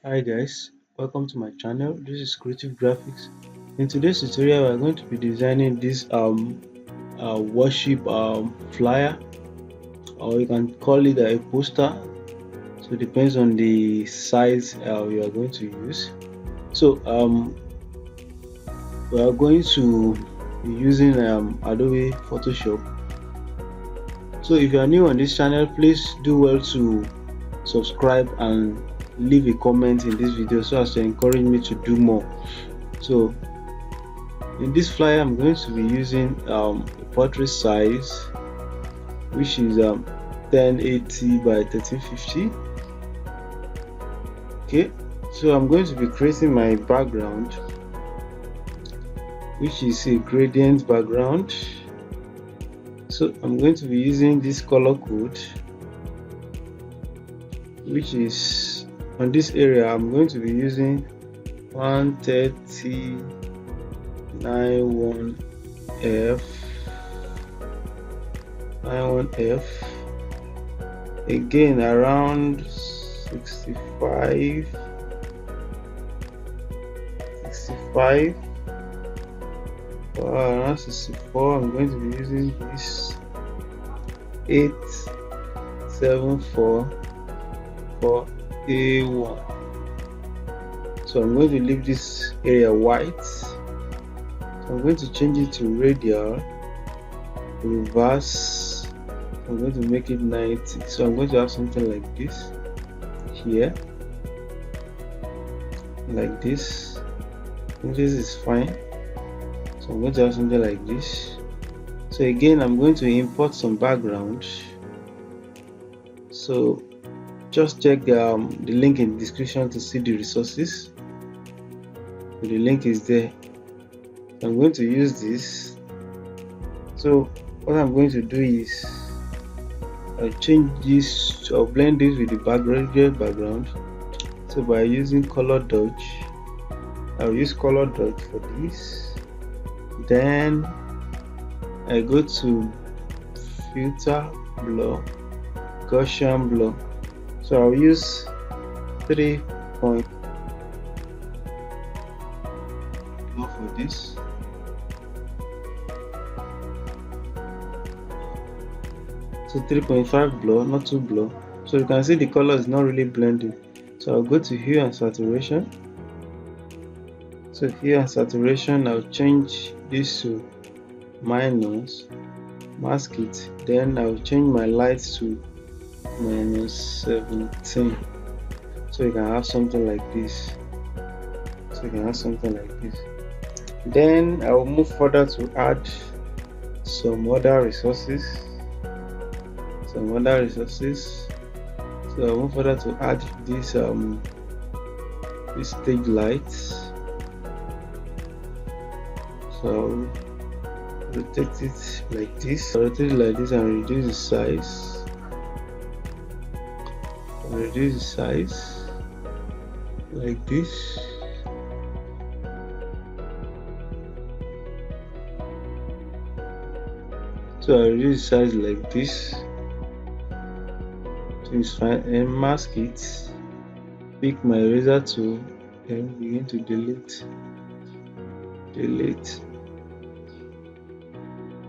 Hi guys, welcome to my channel. This is Creative Graphics. In today's tutorial, we are going to be designing this worship flyer, or you can call it a poster. So it depends on the size you are going to use. So we are going to be using Adobe Photoshop. So if you are new on this channel, please do well to subscribe and leave a comment in this video so as to encourage me to do more. So in this flyer, I'm going to be using a portrait size, which is 1080 by 1350. Okay, so I'm going to be creating my background, which is a gradient background. So I'm going to be using this color code, which is on this area. I'm going to be using 130 91F 91F, again around 65 around 64. I'm going to be using this 874 for A1. So I'm going to leave this area white. So I'm going to change it to radial, reverse. I'm going to make it 90. So I'm going to have something like this here, like this. And this is fine. So I'm going to have something like this. So again, I'm going to import some background. So just check the link in the description to see the resources. So the link is there. I'm going to use this. So what I'm going to do is I'll change this, I'll blend this with the background. So by using color dodge, I'll use color dodge for this. Then I go to filter, blur, Gaussian blur. So I'll use 3 point blur for this. So 3.5 blur, not too blur. So you can see the color is not really blending. So I'll go to hue and saturation. So hue and saturation, I'll change this to minus, mask it. Then I'll change my light to -17. So you can have something like this. Then I will move further to add some other resources. So I'll move further to add this stage lights. So I'll rotate it like this. And reduce the size. Like this. So I reduce the size like this. So it's fine. And mask it. Pick my eraser tool. Then begin to delete.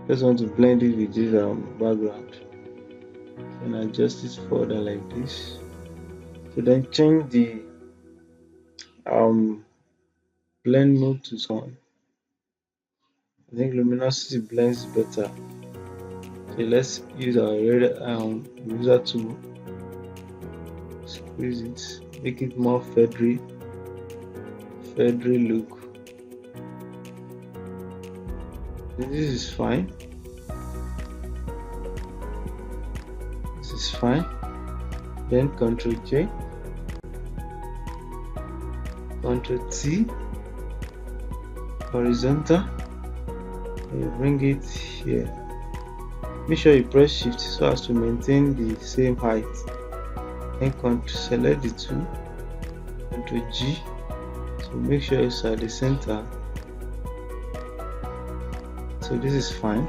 Just want to blend it with this background, and adjust it further like this. So then change the blend mode to on. I think luminosity blends better. So let's use our user tool. Squeeze it, make it more feathery look. This is fine. Then Ctrl J, Ctrl T, horizontal, and you bring it here. Make sure you press Shift so as to maintain the same height. Then select the two, Ctrl G. So make sure it's at the center. So this is fine.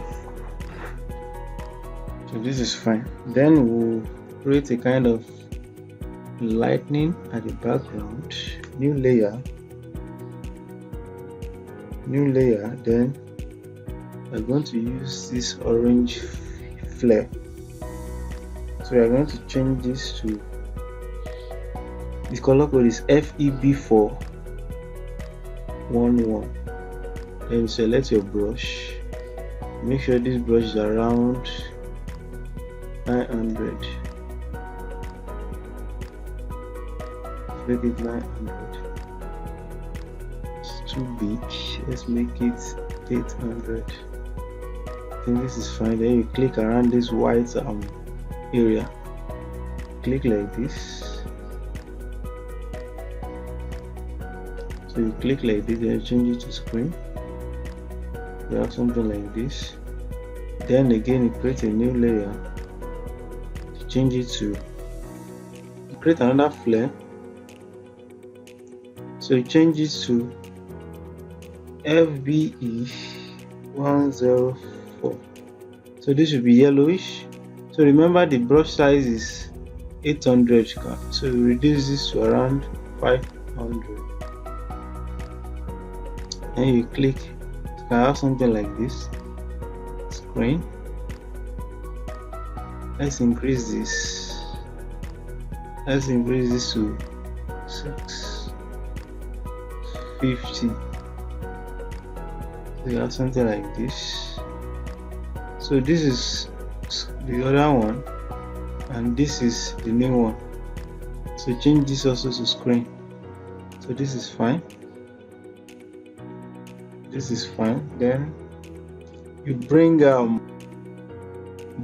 Then we'll create a kind of lightning at the background, new layer, then we're going to use this orange flare. So we are going to change this to, the color code is FEB411. Then select your brush, make sure this brush is around 900, make it 900. It's too big, let's make it 800. I think this is fine. Then you click around this white area, click like this. So you click like this, then you change it to screen. You have something like this. Then again, you create a new layer, change it to, create another flare. So you change it to FBE104. So this will be yellowish. So remember the brush size is 800, so you reduce this to around 500. And you click, you can have something like this. Screen. Let's increase this. Let's increase this to 650. So you have something like this. So this is the other one, and this is the new one. So change this also to screen. So this is fine. This is fine. Then you bring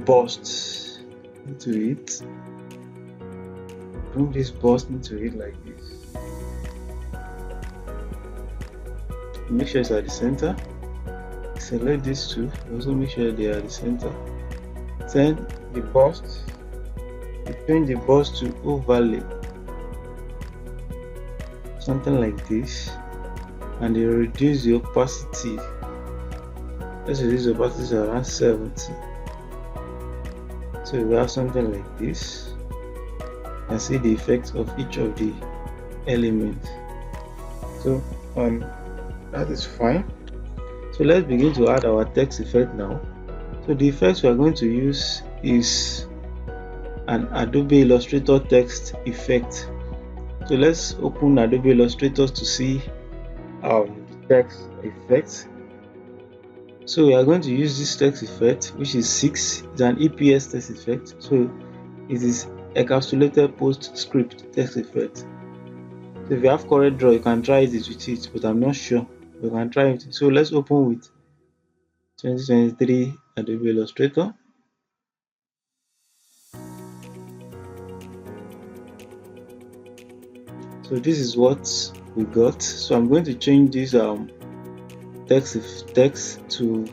burst into it. Bring this burst into it like this. Make sure it's at the center. Select these two. Also make sure they are at the center. Then the burst. You change the burst to overlay. Something like this. And you reduce the opacity. Let's reduce the opacity to around 70. So we have something like this. And see the effect of each of the elements. So that is fine. So let's begin to add our text effect now. So the effects we are going to use is an Adobe Illustrator text effect. So let's open Adobe Illustrator to see the text effect. So we are going to use this text effect, which is 6. It's an EPS text effect. So it is encapsulated postscript text effect. So if you have CorelDRAW, you can try it with it, but I'm not sure. You can try it. So let's open with 2023 Adobe Illustrator. So this is what we got. So I'm going to change this text to,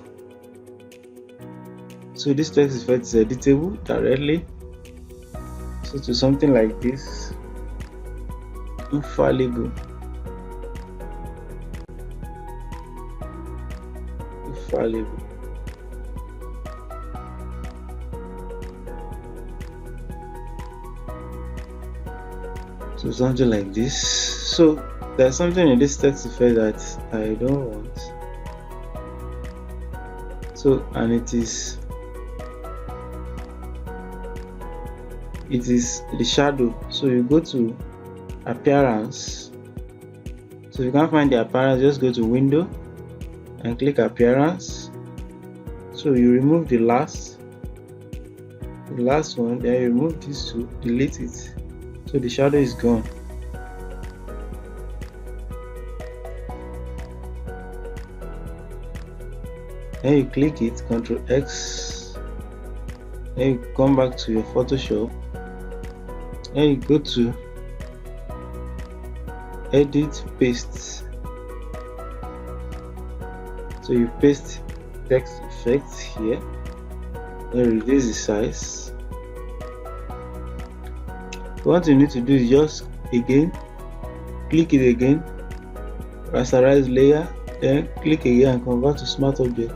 so this text effect is editable directly. So to something like this, infallible. So something like this. So there's something in this text effect that I don't want. So, and it is the shadow. So you go to appearance. So if you can't find the appearance, just go to window and click appearance. So you remove the last one, then you remove these two, delete it. So the shadow is gone. Then you click it, Ctrl X. Then you come back to your Photoshop. Then you go to Edit, Paste. So you paste text effect here. Then reduce the size. What you need to do is just again click it again, rasterize layer, then click again and convert to smart object,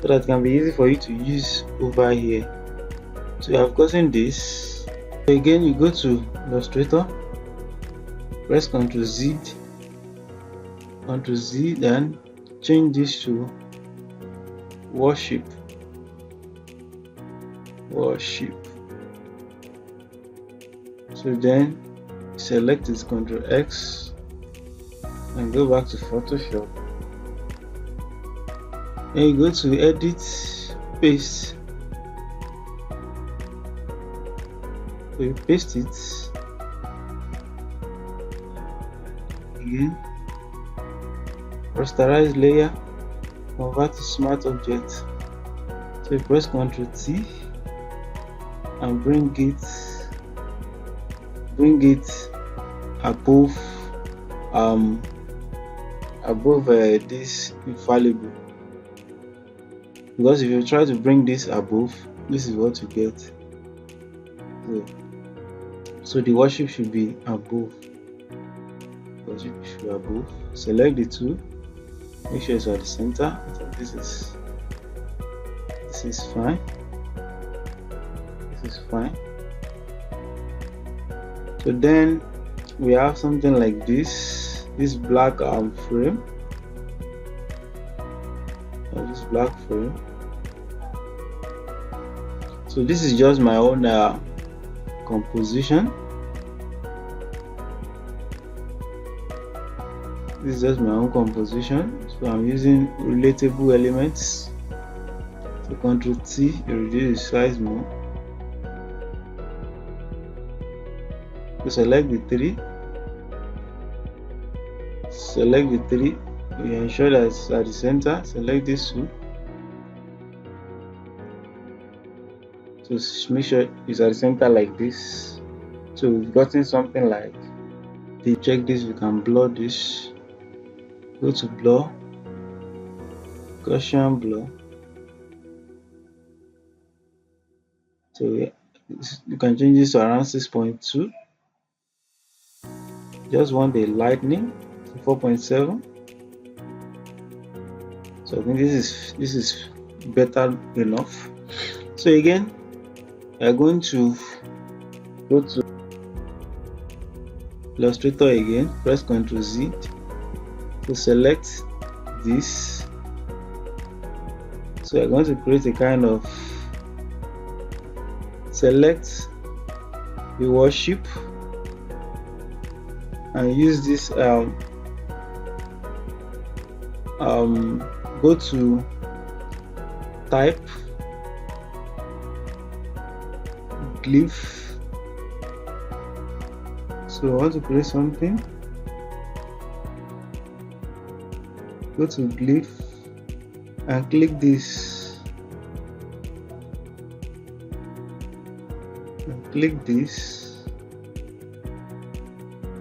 so that it can be easy for you to use over here. So you have gotten this. Again, you go to Illustrator, press Ctrl Z, then change this to worship. So then select this, Ctrl X, and go back to Photoshop. Then you go to edit, paste. So you paste it again, rasterize layer, convert to smart object. So you press Ctrl T and bring it above this infallible, because if you try to bring this above, this is what you get. So the worship should be above. Select the two, make sure it's at the center. So this is fine. This is fine. So then we have something like this black frame. This black frame. So this is just my own composition. This is just my own composition. So I'm using relatable elements. So Ctrl T, you reduce the size more. So select the three. You ensure that it's at the center. Select this two. So make sure it's at the center like this. So we've gotten something like this. Check this, we can blur this. Go to blur, Gaussian blur. So you can change this to around 6.2. Just want the lightning to 4.7. So I think this is better enough. So again, we are going to go to Illustrator again, press Ctrl Z to select this. So we are going to create a kind of, select the worship and use this go to type, glyph. So I want to create something. Go to glyph and click this and click this.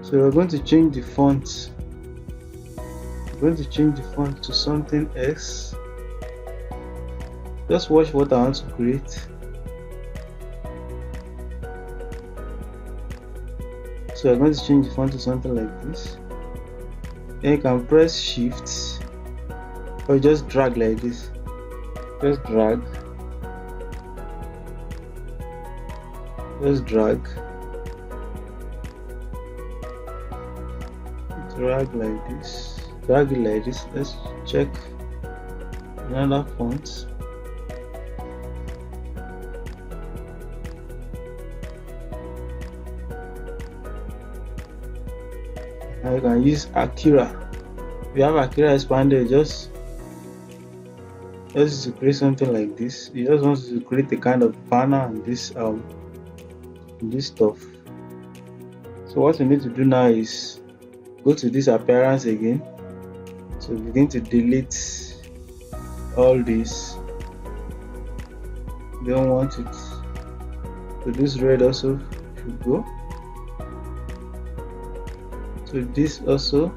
So we're going to change the font. I'm going to change the font to something else. Just watch what I want to create. So I'm going to change the font to something like this. Then you can press Shift or just drag like this. Just drag. Drag like this. Drag it like this. Let's check another font. Now you can use Akira. If you have Akira expanded, just to create something like this. You just want to create a kind of banner and this stuff. So what you need to do now is go to this appearance again. So begin to delete all this. You don't want it. So this red also should go. So this also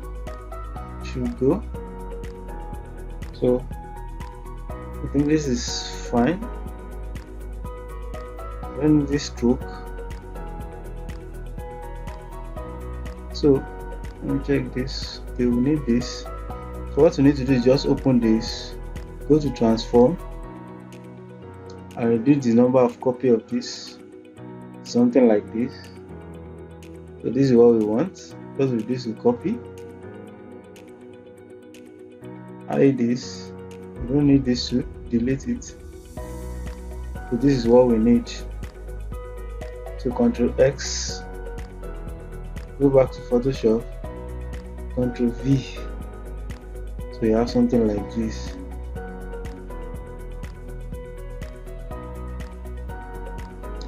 should go. So I think this is fine. Then this stroke. So let me check this. Okay, we need this. So what you need to do is just open this, go to transform and reduce the number of copy of this, something like this. So this is what we want. Because with this we copy, hide this. We don't need this to delete it. So this is what we need. So Ctrl X, go back to Photoshop, Ctrl V. So you have something like this.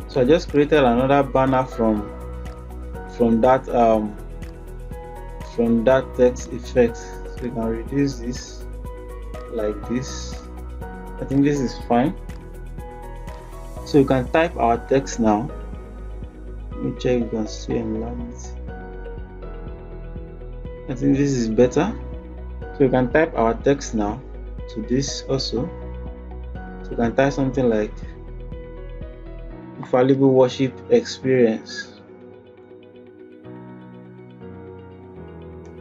So I just created another banner from that text effect. So you can reduce this like this. I think this is fine. So you can type our text now. Let me check you can see enlargement. I think this is better. So you can type our text now to this also. So you can type something like infallible worship experience.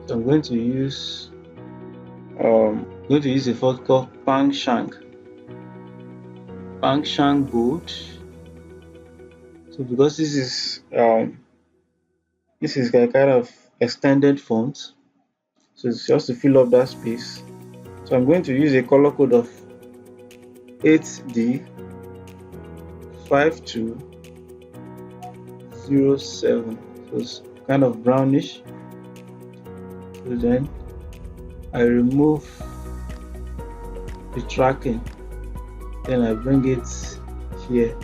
So I'm going to use a font called Pang Shang Bold. So because this is a kind of extended font, so it's just to fill up that space. So I'm going to use a color code of 8D 5207. So it's kind of brownish. So then I remove the tracking, then I bring it here.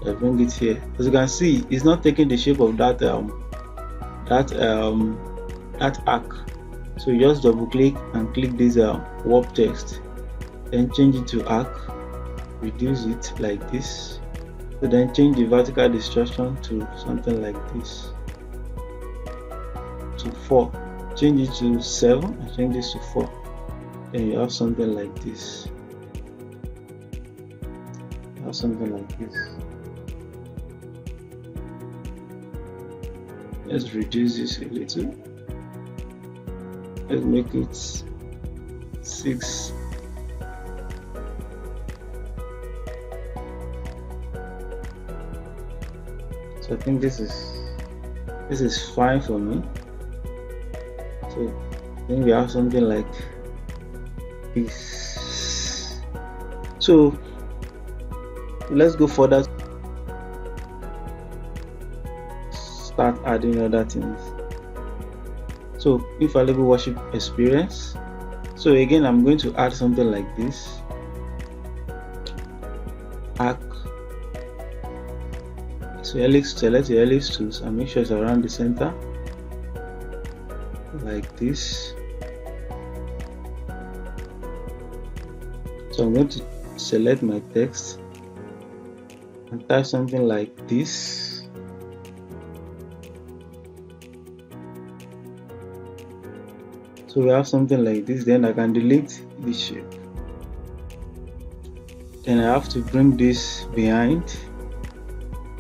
As you can see, it's not taking the shape of that arc. So you just double click and click this warp text, then change it to arc, reduce it like this. So then change the vertical distortion to something like this, to 4. Change it to 7 and change this to 4. Then you have something like this. Let's reduce this a little. Let's make it 6. So I think this is fine for me. So then we have something like this. So let's go further. Start adding other things. So infallible worship experience. So again, I'm going to add something like this. Arc. So select your ellipse tools and make sure it's around the center, like this. So I'm going to select my text and type something like this. So we have something like this. Then I can delete this shape. Then I have to bring this behind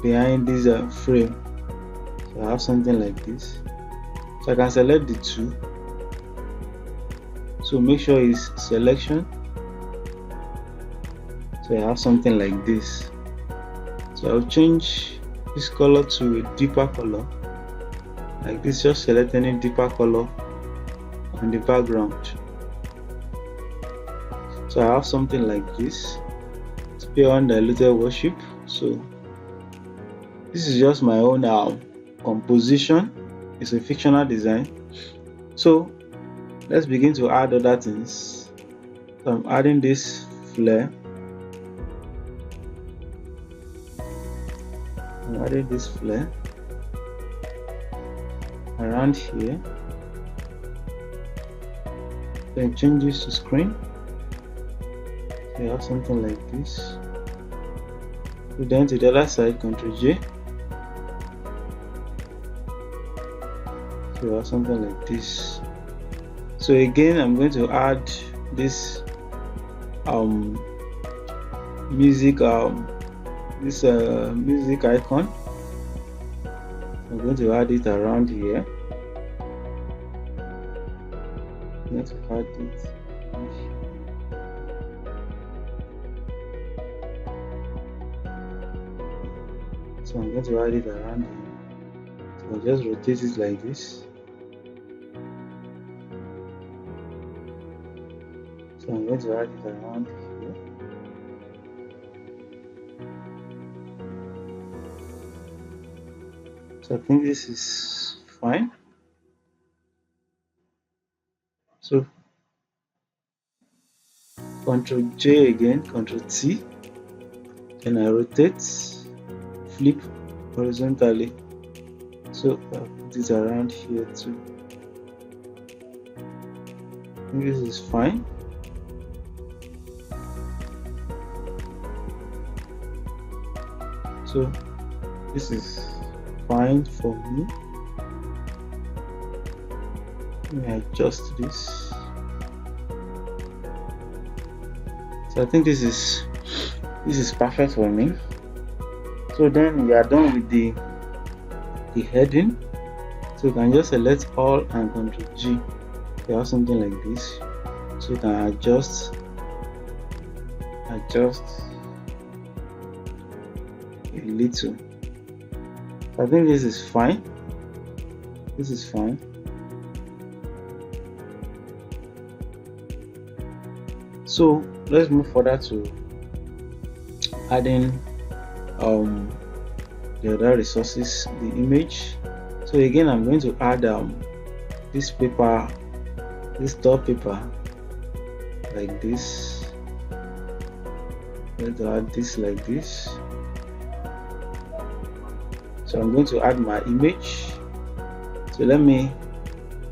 this frame. So I have something like this. So I can select the two. So make sure it's selection. So I have something like this. So I'll change this color to a deeper color, like this. Just select any deeper color on the background. So I have something like this. It's pure undiluted worship. So this is just my own composition. It's a fictional design. So let's begin to add other things. So I'm adding this flare. Around here. Then change this to screen. So you have something like this. So then to the other side, Ctrl J. So you have something like this. So again, I'm going to add this music music icon. I'm going to add it around here. Let's add it. So I'm going to add it around here. So I'll just rotate it like this. So I'm going to add it around here. So I think this is fine. So Ctrl J again, Ctrl T, then I rotate, flip horizontally. So I'll put it around here too. I think this is fine. So this is fine for me. Let me adjust this. So I think this is perfect for me. So then we are done with the heading. So you can just select all and Ctrl G. You have something like this. So you can adjust a little. I think this is fine. This is fine. So let's move further to adding the other resources, the image. So again, I'm going to add this paper, this top paper, like this. Let's add this like this. So I'm going to add my image. So let me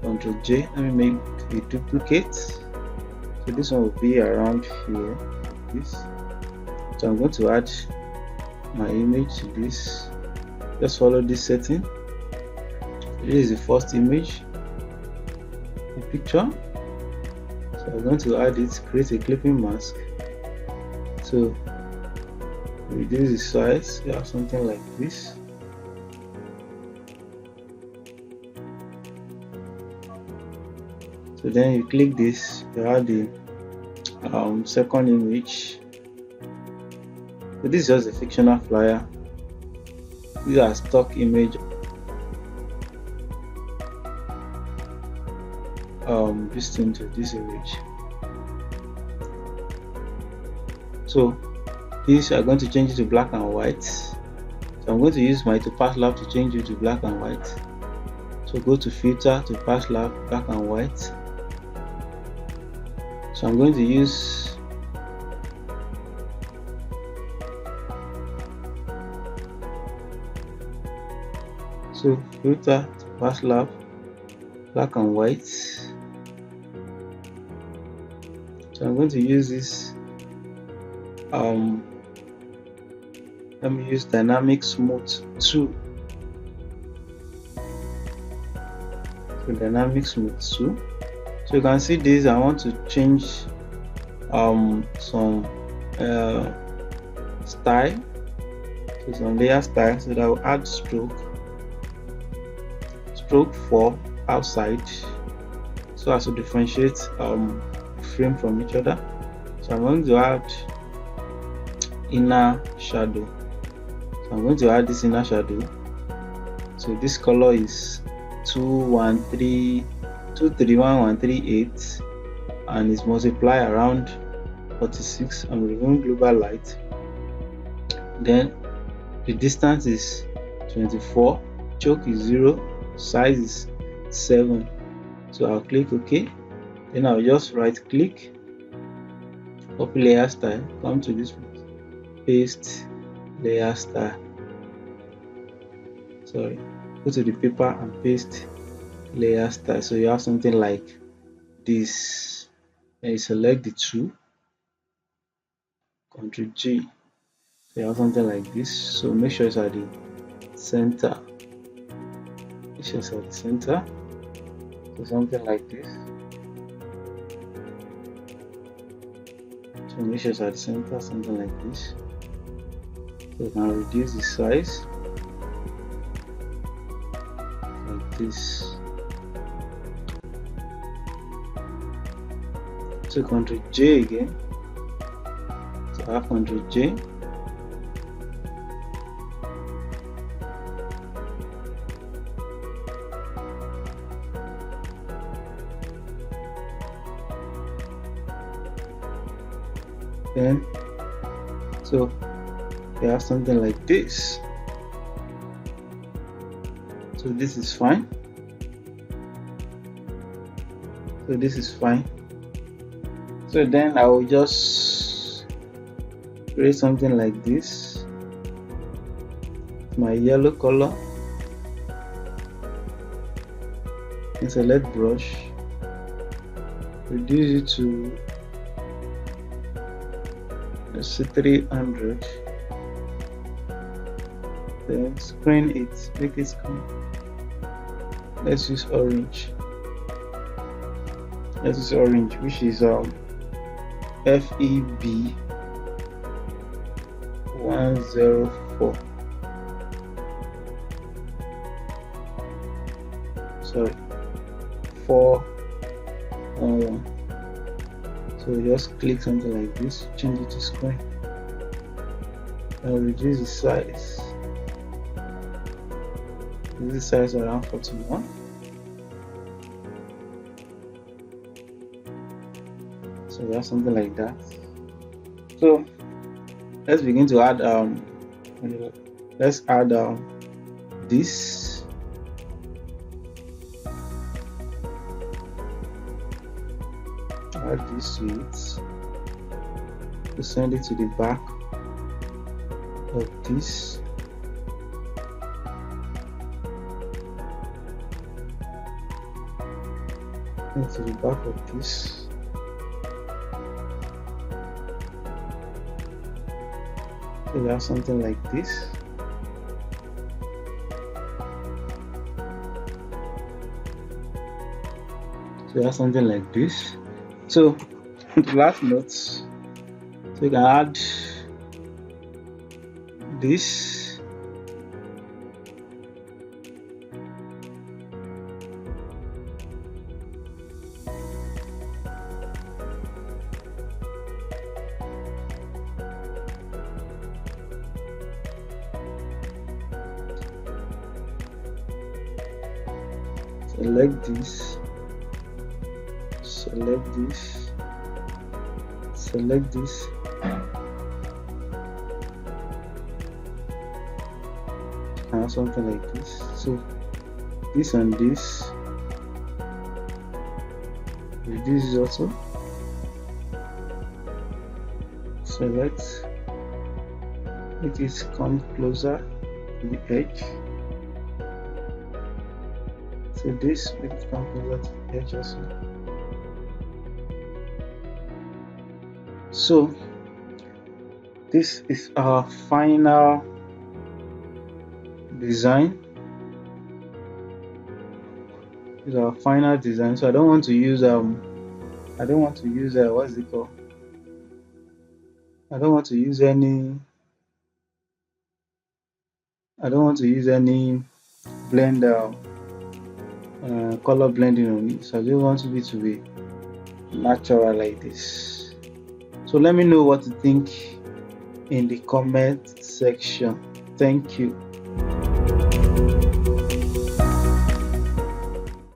Ctrl J, let me make a duplicate. So this one will be around here, like this. So I'm going to add my image to this. Just follow this setting. This is the first image, the picture. So I'm going to add it, create a clipping mask. So reduce the size, you have something like this. So then you click this, you have the second image. So this is just a fictional flyer. These are stock image. This into this image. So these are going to change it to black and white. So I'm going to use my pass lab to change it to black and white. So go to filter to pass lab, black and white. So I'm going to use filter to pass lab, black and white. So I'm going to use this. Let me use dynamic smooth 2. So dynamic smooth 2. So you can see this. I want to change some style, so some layer style. So that I will add stroke for outside, so as to differentiate frame from each other. So I'm going to add inner shadow. So I'm going to add this inner shadow. So this color is 231138 and it's multiplied around 46. I'm removing global light. Then the distance is 24, choke is 0, size is 7. So I'll click OK. Then I'll just right click, copy layer style, come to this place, paste layer style. Sorry, go to the paper and paste layer style. So you have something like this. Then you select the two, Ctrl G. So you have something like this. So make sure it's at the center. Make sure it's at the center. So something like this. So make sure it's at the center, something like this. So now reduce the size like this. So Ctrl J again. So I have Ctrl J. Then so we have something like this. So this is fine. So this is fine. So then I will just create something like this. My yellow color. And select brush. Reduce it to, let's say, 300. Then screen it. Make it screen. Let's use orange. Let's use orange, which is FEB 104. Sorry, 411. So just click something like this, change it to screen. I'll reduce the size. This size around 41. So we have something like that. So let's begin to add let's add this. Add this to it. To send it to the back of this. Into the back of this. So we have something like this. So we have something like this. So the last note, so you can add this. Select this, select this, select this, and something like this. So this and this, this is also select, make it come closer to the edge. So this make it come closer to the edge also. So this is our final design. This is our final design. So I don't want to use what's it called? I don't want to use any blend color blending on it. So I just want it to be natural like this. So let me know what you think in the comment section. Thank you.